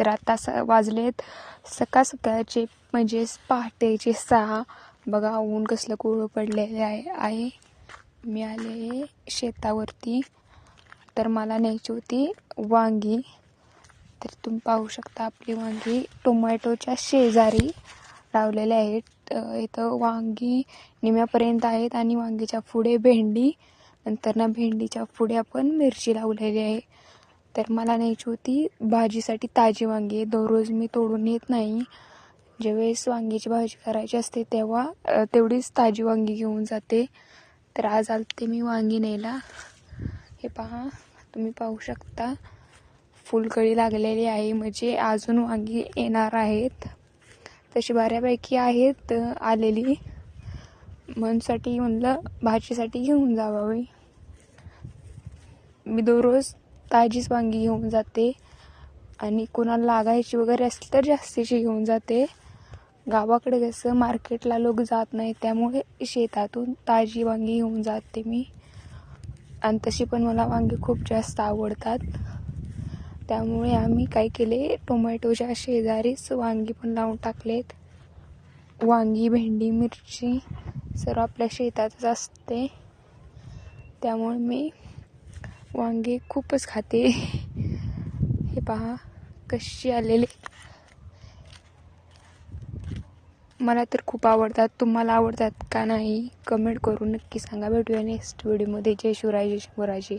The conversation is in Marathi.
तर आता वाजलेत सकाळचे म्हणजे पहाटेचे 6. बघा ऊन कसलं कोवळं पडलेलं आहे. मी आले शेतावरती. तर मला न्यायची होती वांगी. तर तुम्ही पाहू शकता आपली वांगी टोमॅटोच्या शेजारी लावलेले आहेत. इथं वांगी निम्यापर्यंत आहेत आणि वांगीच्या पुढे भेंडी, नंतर ना भेंडीच्या पुढे आपण मिरची लावलेली आहे. तर मला न्यायची होती भाजीसाठी ताजी वांगी. दररोज मी तोडून येत नाही. ज्यावेळेस वांगीची भाजी करायची असते तेव्हा तेवढीच ताजी वांगी घेऊन जाते. तर आज आलते मी वांगी न्यायला. हे पहा, तुम्ही पाहू शकता फुलकळी लागलेली आहे, म्हणजे अजून वांगी येणार आहेत. तशी बऱ्यापैकी आहेत आलेली, म्हणूनसाठी म्हणलं भाजीसाठी घेऊन जावावी. मी दररोज ताजीच वांगी घेऊन जाते आणि कोणाला लागायची वगैरे असली तर जास्तीची घेऊन जाते. गावाकडे कसं मार्केटला लोक जात नाही, त्यामुळे शेतातून ताजी वांगी घेऊन जाते मी. आणि तशी पण मला वांगी खूप जास्त आवडतात. त्यामुळे आम्ही काय केले, टोमॅटोच्या शेजारीच वांगी पण लावून टाकलेत. वांगी, भेंडी, मिरची सर्व आपल्या शेतातच असते, त्यामुळे मी वांगी खूपच खाते. हे पहा कशी आलेली. मला तर खूप आवडतात. तुम्हाला आवडतात का नाही कमेंट करून नक्की सांगा. भेटूया नेक्स्ट व्हिडिओमध्ये. जय शिवराय, जय शिवराजे.